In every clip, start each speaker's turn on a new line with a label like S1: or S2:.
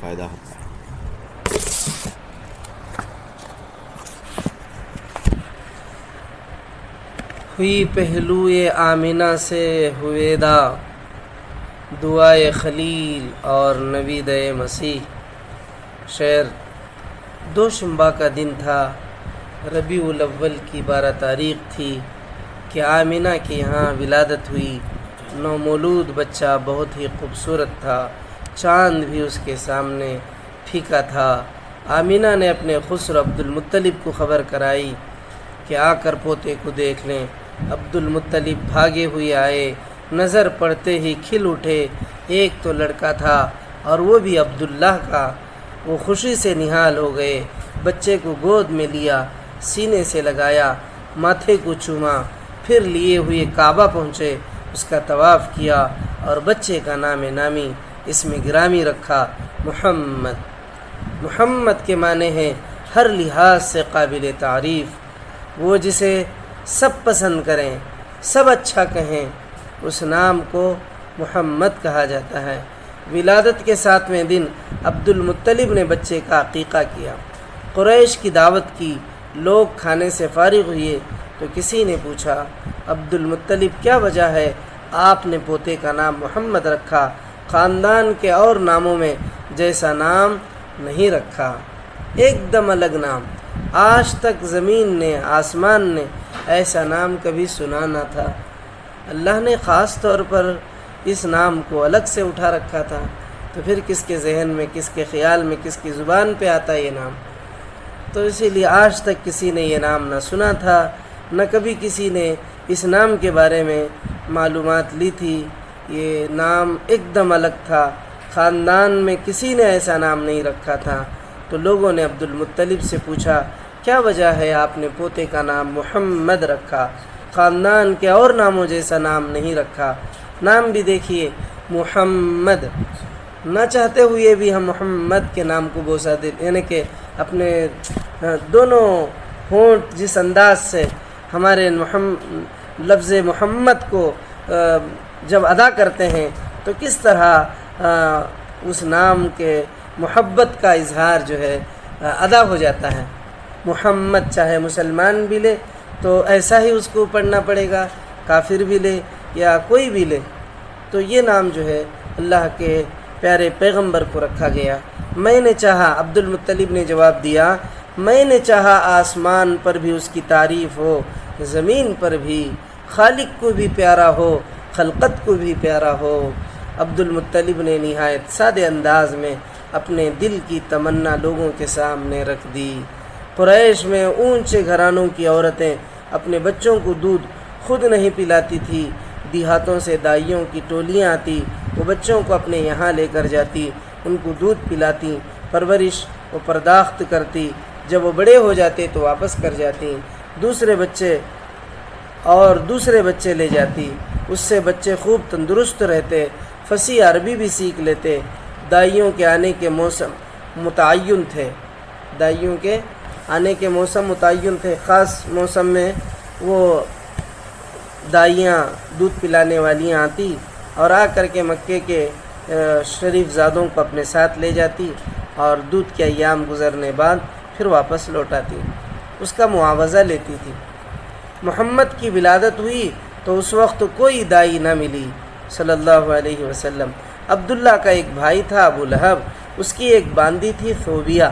S1: فائدہ ہوتا ہے۔
S2: ہوئی پہلوئے آمنہ سے ہویدا، دعائے خلیل اور نوید مسیح۔ شعر: دوشنبہ کا دن تھا، ربیع الاول کی 12 تاریخ تھی کہ آمنہ کے یہاں ولادت ہوئی۔ نومولود بچہ بہت ہی خوبصورت تھا، چاند بھی اس کے سامنے پھیکا تھا۔ آمنہ نے اپنے خسر عبدالمطلب کو خبر کرائی کہ آ کر پوتے کو دیکھ لیں۔ عبدالمطلب بھاگے ہوئے آئے، نظر پڑتے ہی کھل اٹھے۔ ایک تو لڑکا تھا اور وہ بھی عبداللہ کا۔ وہ خوشی سے نہال ہو گئے، بچے کو گود میں لیا، سینے سے لگایا، ماتھے کو چوما، پھر لیے ہوئے کعبہ پہنچے، اس کا طواف کیا اور بچے کا نام نامی اسم گرامی رکھا، محمد۔ محمد کے معنی ہیں ہر لحاظ سے قابل تعریف، وہ جسے سب پسند کریں، سب اچھا کہیں، اس نام کو محمد کہا جاتا ہے۔ ولادت کے 7ویں دن عبدالمطلب نے بچے کا عقیقہ کیا، قریش کی دعوت کی۔ لوگ کھانے سے فارغ ہوئے تو کسی نے پوچھا، عبدالمطلب کیا وجہ ہے آپ نے پوتے کا نام محمد رکھا، خاندان کے اور ناموں میں جیسا نام نہیں رکھا؟ ایک دم الگ نام، آج تک زمین نے آسمان نے ایسا نام کبھی سنا نہ تھا۔ اللہ نے خاص طور پر اس نام کو الگ سے اٹھا رکھا تھا، تو پھر کس کے ذہن میں، کس کے خیال میں، کس کی زبان پہ آتا یہ نام؟ تو اسی لیے آج تک کسی نے یہ نام نہ سنا تھا، نہ کبھی کسی نے اس نام کے بارے میں معلومات لی تھی۔ یہ نام ایک دم الگ تھا، خاندان میں کسی نے ایسا نام نہیں رکھا تھا۔ تو لوگوں نے عبدالمطلب سے پوچھا، کیا وجہ ہے آپ نے پوتے کا نام محمد رکھا، خاندان کے اور ناموں جیسا نام نہیں رکھا؟ نام بھی دیکھیے، محمد۔ نہ چاہتے ہوئے بھی ہم محمد کے نام کو بوسہ دیتے، یعنی کہ اپنے دونوں ہونٹ جس انداز سے ہمارے لفظ محمد کو جب ادا کرتے ہیں تو کس طرح اس نام کے محبت کا اظہار جو ہے ادا ہو جاتا ہے۔ محمد چاہے مسلمان بھی لے تو ایسا ہی اس کو پڑھنا پڑے گا، کافر بھی لے یا کوئی بھی لے۔ تو یہ نام جو ہے اللہ کے پیارے پیغمبر کو رکھا گیا۔ میں نے چاہا، عبدالمطلب نے جواب دیا، میں نے چاہا آسمان پر بھی اس کی تعریف ہو، زمین پر بھی، خالق کو بھی پیارا ہو، خلقت کو بھی پیارا ہو۔ عبدالمطلب نے نہایت سادے انداز میں اپنے دل کی تمنا لوگوں کے سامنے رکھ دی۔ قریش میں اونچے گھرانوں کی عورتیں اپنے بچوں کو دودھ خود نہیں پلاتی تھی، دیہاتوں سے دائیوں کی ٹولیاں آتی، وہ بچوں کو اپنے یہاں لے کر جاتی، ان کو دودھ پلاتی، پرورش و پرداخت کرتی، جب وہ بڑے ہو جاتے تو واپس کر جاتی، دوسرے بچے لے جاتی، اس سے بچے خوب تندرست رہتے، فصیح عربی بھی سیکھ لیتے۔ دائیوں کے آنے کے موسم متعین تھے، دائیوں کے آنے کے موسم متعین تھے، خاص موسم میں وہ دائیاں دودھ پلانے والیاں آتی اور آ کر کے مکے کے شریف زادوں کو اپنے ساتھ لے جاتی اور دودھ کے ایام گزرنے بعد پھر واپس لوٹاتی، اس کا معاوضہ لیتی تھی۔ محمد کی ولادت ہوئی تو اس وقت کوئی دائی نہ ملی صلی اللہ علیہ وسلم۔ عبداللہ کا ایک بھائی تھا ابو لہب، اس کی ایک باندی تھی ثوبیہ۔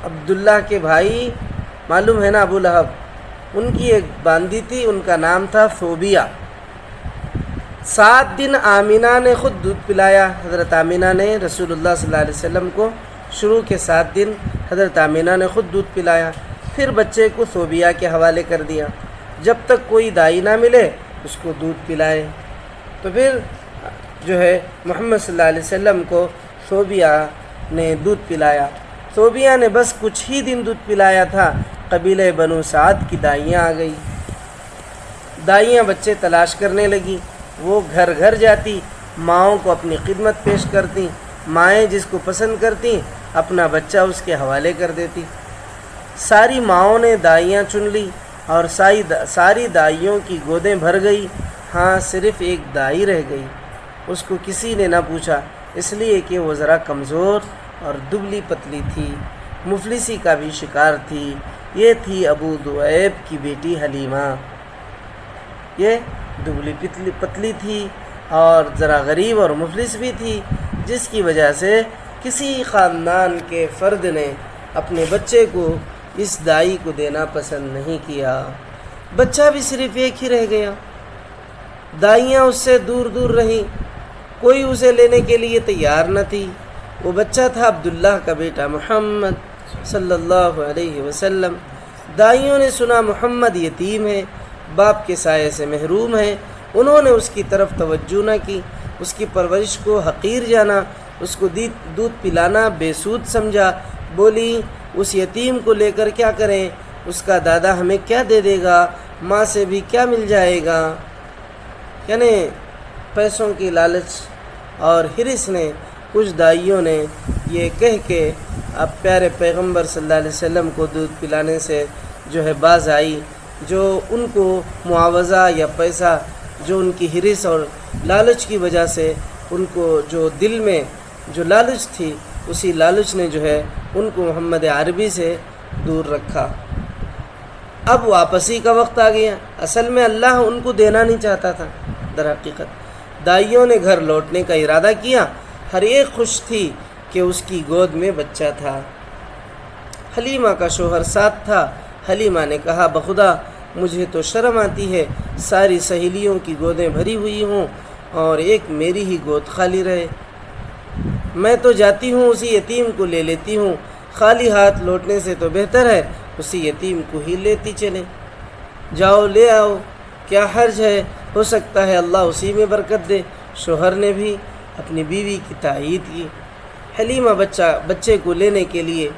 S2: عبداللہ کے بھائی معلوم ہے نا ابو لہب، ان کی ایک باندی تھی، ان کا نام تھا ثوبیہ۔ 7 دن آمنہ نے خود دودھ پلایا، حضرت آمنہ نے رسول اللہ صلی اللہ علیہ وسلم کو شروع کے 7 دن حضرت آمنہ نے خود دودھ پلایا، پھر بچے کو ثوبیہ کے حوالے کر دیا، جب تک کوئی دائی نہ ملے اس کو دودھ پلائے۔ تو پھر جو ہے محمد صلی اللہ علیہ وسلم کو ثوبیہ نے دودھ پلایا۔ ثوبیہ نے بس کچھ ہی دن دودھ پلایا تھا، قبیلہ بنو سعد کی دائیاں آ گئی، دائیاں بچے تلاش کرنے لگی، وہ گھر گھر جاتی، ماؤں کو اپنی خدمت پیش کرتی، مائیں جس کو پسند کرتی اپنا بچہ اس کے حوالے کر دیتی۔ ساری ماؤں نے دائیاں چن لی اور ساری دائیوں کی گودیں بھر گئی، ہاں صرف ایک دائی رہ گئی۔ اس کو کسی نے نہ پوچھا، اس لیے کہ وہ ذرا کمزور اور دبلی پتلی تھی، مفلسی کا بھی شکار تھی۔ یہ تھی ابو دؤیب کی بیٹی حلیمہ، یہ دبلی پتلی تھی اور ذرا غریب اور مفلس بھی تھی، جس کی وجہ سے کسی خاندان کے فرد نے اپنے بچے کو اس دائی کو دینا پسند نہیں کیا۔ بچہ بھی صرف ایک ہی رہ گیا، دائیاں اس سے دور دور رہیں، کوئی اسے لینے کے لیے تیار نہ تھی۔ وہ بچہ تھا عبداللہ کا بیٹا محمد صلی اللہ علیہ وسلم۔ دائیوں نے سنا محمد یتیم ہے، باپ کے سائے سے محروم ہے، انہوں نے اس کی طرف توجہ نہ کی، اس کی پرورش کو حقیر جانا، اس کو دودھ پلانا بے سود سمجھا۔ بولی اس یتیم کو لے کر کیا کریں، اس کا دادا ہمیں کیا دے دے گا، ماں سے بھی کیا مل جائے گا۔ یعنی پیسوں کی لالچ اور حرص نے کچھ دائیوں نے یہ کہہ کے اب پیارے پیغمبر صلی اللہ علیہ وسلم کو دودھ پلانے سے جو ہے باز آئی، جو ان کو معاوضہ یا پیسہ جو ان کی حرص اور لالچ کی وجہ سے ان کو جو دل میں جو لالچ تھی، اسی لالچ نے جو ہے ان کو محمد عربی سے دور رکھا۔ اب واپسی کا وقت آ گیا، اصل میں اللہ ان کو دینا نہیں چاہتا تھا۔ در حقیقت دائیوں نے گھر لوٹنے کا ارادہ کیا، ہر ایک خوش تھی کہ اس کی گود میں بچہ تھا۔ حلیمہ کا شوہر ساتھ تھا۔ حلیمہ نے کہا بخدا مجھے تو شرم آتی ہے، ساری سہیلیوں کی گودیں بھری ہوئی ہوں اور ایک میری ہی گود خالی رہے، میں تو جاتی ہوں اسی یتیم کو لے لیتی ہوں، خالی ہاتھ لوٹنے سے تو بہتر ہے اسی یتیم کو ہی لیتی چلیں، جاؤ لے آؤ، کیا حرج ہے، ہو سکتا ہے اللہ اسی میں برکت دے۔ شوہر نے بھی اپنی بیوی کی تائید کی۔ حلیمہ بچے کو لینے کے لیے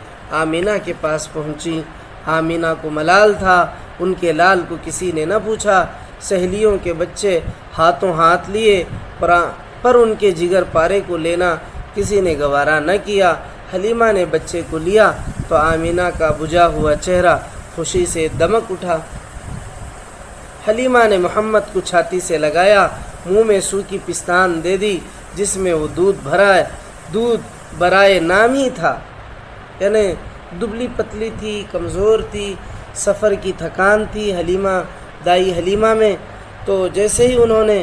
S2: آمینہ کے پاس پہنچی۔ آمینہ کو ملال تھا، ان کے لال کو کسی نے نہ پوچھا۔ سہیلیوں کے بچے ہاتھوں ہاتھ لیے پر ان کے جگر پارے کو لینا کسی نے گوارا نہ کیا۔ حلیمہ نے بچے کو لیا تو آمینہ کا بجھا ہوا چہرہ خوشی سے دمک اٹھا۔ حلیمہ نے محمد کو چھاتی سے لگایا، منہ میں سوکھی پستان دے دی جس میں وہ دودھ برائے نام ہی تھا، یعنی دبلی پتلی تھی، کمزور تھی، سفر کی تھکان تھی دائی حلیمہ میں۔ تو جیسے ہی انہوں نے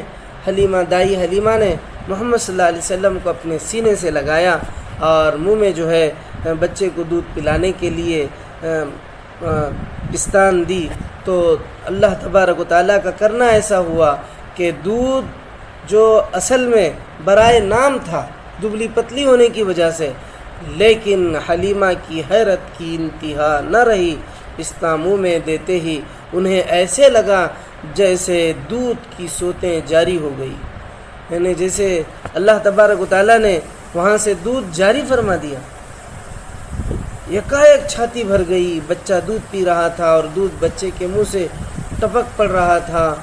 S2: دائی حلیمہ نے محمد صلی اللہ علیہ وسلم کو اپنے سینے سے لگایا اور منہ میں جو ہے بچے کو دودھ پلانے کے لیے پستان دی، تو اللہ تبارک و تعالیٰ کا کرنا ایسا ہوا کہ دودھ جو اصل میں برائے نام تھا دبلی پتلی ہونے کی وجہ سے، لیکن حلیمہ کی حیرت کی انتہا نہ رہی، پستہ منہ میں دیتے ہی انہیں ایسے لگا جیسے دودھ کی سوتیں جاری ہو گئی، یعنی جیسے اللہ تبارک و تعالیٰ نے وہاں سے دودھ جاری فرما دیا۔ یکایک چھاتی بھر گئی، بچہ دودھ پی رہا تھا اور دودھ بچے کے منہ سے ٹپک پڑ رہا تھا۔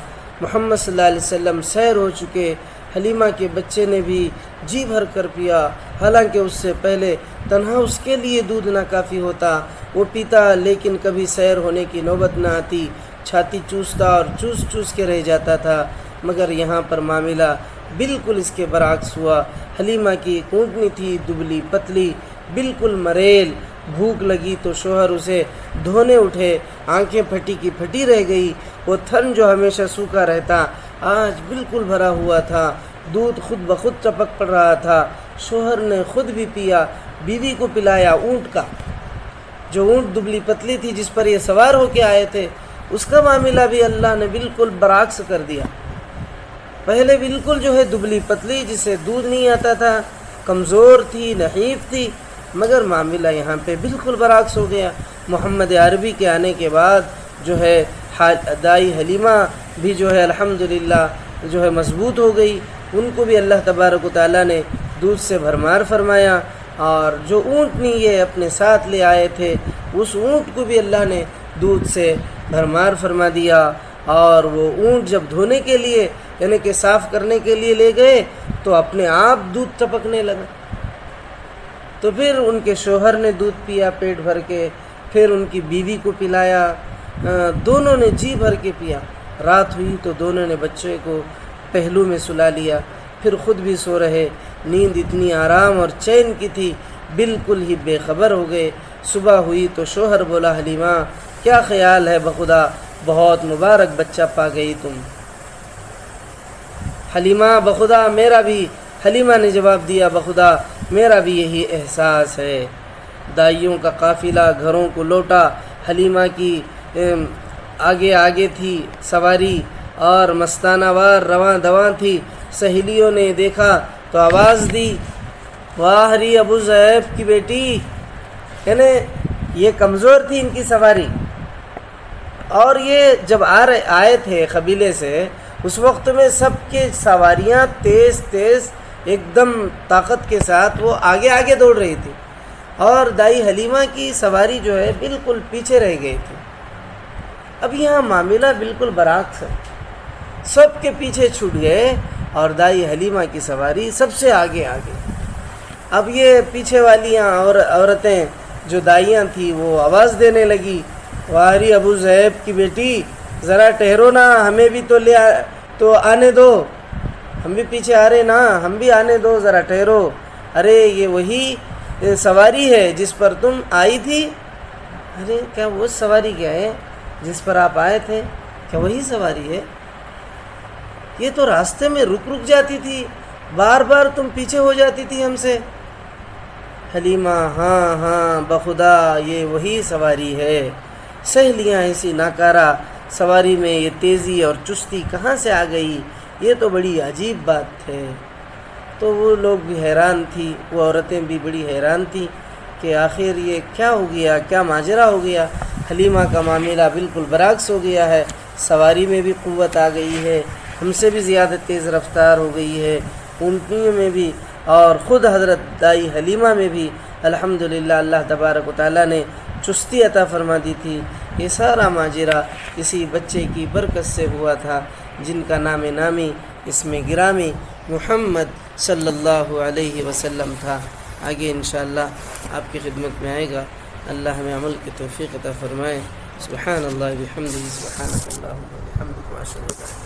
S2: محمد صلی اللہ علیہ وسلم سیر ہو چکے، حلیمہ کے بچے نے بھی جی بھر کر پیا، حالانکہ اس سے پہلے تنہا اس کے لیے دودھ نہ کافی ہوتا، وہ پیتا لیکن کبھی سیر ہونے کی نوبت نہ آتی، چھاتی چوستا اور چوس کے رہ جاتا تھا۔ مگر یہاں پر معاملہ بالکل اس کے برعکس ہوا۔ حلیمہ کی اونٹنی تھی، دبلی پتلی، بالکل مریل، بھوک لگی تو شوہر اسے دھونے اٹھے، آنکھیں پھٹی کی پھٹی رہ گئی، وہ تھن جو ہمیشہ سوکھا رہتا آج بالکل بھرا ہوا تھا، دودھ خود بخود ٹپک پڑ رہا تھا۔ شوہر نے خود بھی پیا، بیوی کو پلایا اونٹ کا، جو اونٹ دبلی پتلی تھی جس پر یہ سوار ہو کے آئے تھے، اس کا معاملہ بھی اللہ نے بالکل برعکس کر دیا۔ پہلے بالکل جو ہے دبلی پتلی، جسے دودھ نہیں آتا تھا، کمزور تھی، نحیف تھی، مگر معاملہ یہاں پہ بالکل برعکس ہو گیا۔ محمد عربی کے آنے کے بعد جو ہے دائی حلیمہ بھی جو ہے الحمدللہ جو ہے مضبوط ہو گئی، ان کو بھی اللہ تبارک و تعالیٰ نے دودھ سے بھرمار فرمایا، اور جو اونٹنی یہ اپنے ساتھ لے آئے تھے اس اونٹ کو بھی اللہ نے دودھ سے بھرمار فرما دیا، اور وہ اونٹ جب دھونے کے لیے یعنی کہ صاف کرنے کے لیے لے گئے تو اپنے آپ دودھ ٹپکنے لگا۔ تو پھر ان کے شوہر نے دودھ پیا پیٹ بھر کے، پھر ان کی بیوی کو پلایا، دونوں نے جی بھر کے پیا۔ رات ہوئی تو دونوں نے بچے کو پہلو میں سلا لیا، پھر خود بھی سو رہے۔ نیند اتنی آرام اور چین کی تھی، بالکل ہی بے خبر ہو گئے۔ صبح ہوئی تو شوہر بولا، حلیمہ کیا خیال ہے بخدا، بہت مبارک بچہ پا گئی تم۔ حلیمہ بخدا میرا بھی، حلیمہ نے جواب دیا، بخدا میرا بھی یہی احساس ہے۔ دائیوں کا قافلہ گھروں کو لوٹا، حلیمہ کی آگے آگے تھی سواری اور مستانہ وار رواں دواں تھی۔ سہیلیوں نے دیکھا تو آواز دی، واہ ری ابو ذئب کی بیٹی، یعنی یہ کمزور تھی ان کی سواری، اور یہ جب آئے تھے قبیلے سے، اس وقت میں سب کے سواریاں تیز تیز ایک دم طاقت کے ساتھ وہ آگے آگے دوڑ رہی تھی، اور دائی حلیمہ کی سواری جو ہے بالکل پیچھے رہ گئی تھی۔ اب یہاں معاملہ بالکل برعکس ہے، سب کے پیچھے چھوٹ گئے اور دائی حلیمہ کی سواری سب سے آگے آگے۔ اب یہ پیچھے والیاں اور عورتیں جو دائیاں تھیں وہ آواز دینے لگی، واری ابو ذئب کی بیٹی ذرا ٹھہرو نا، ہمیں بھی تو آنے دو، ہم بھی پیچھے آ رہے نا، ہم بھی آنے دو، ذرا ٹھہرو۔ ارے یہ وہی سواری ہے جس پر تم آئی تھی؟ ارے کیا وہ سواری کیا ہے جس پر آپ آئے تھے؟ کیا وہی سواری ہے؟ یہ تو راستے میں رک جاتی تھی، بار بار تم پیچھے ہو جاتی تھی ہم سے۔ حلیمہ ہاں ہاں بخدا یہ وہی سواری ہے۔ سہیلیاں ایسی ناکارہ سواری میں یہ تیزی اور چستی کہاں سے آ گئی؟ یہ تو بڑی عجیب بات ہے۔ تو وہ لوگ بھی حیران تھی، وہ عورتیں بھی بڑی حیران تھیں کہ آخر یہ کیا ہو گیا، کیا ماجرا ہو گیا۔ حلیمہ کا معاملہ بالکل برعکس ہو گیا ہے، سواری میں بھی قوت آ گئی ہے، ہم سے بھی زیادہ تیز رفتار ہو گئی ہے، اونٹنیوں میں بھی، اور خود حضرت دائی حلیمہ میں بھی الحمدللہ اللہ تبارک و تعالیٰ نے چستی عطا فرما دی تھی۔ یہ سارا ماجرا کسی بچے کی برکت سے ہوا تھا جن کا نام نامی اس میں گرامی محمد صلی اللہ علیہ وسلم تھا۔ آگے انشاءاللہ آپ کی خدمت میں آئے گا۔ اللہ ہمیں عمل کی توفیق عطا فرمائے۔ سبحان اللہ بحمدہ، سبحانک اللہم وبحمدک، واشہد ان لا الہ الا انت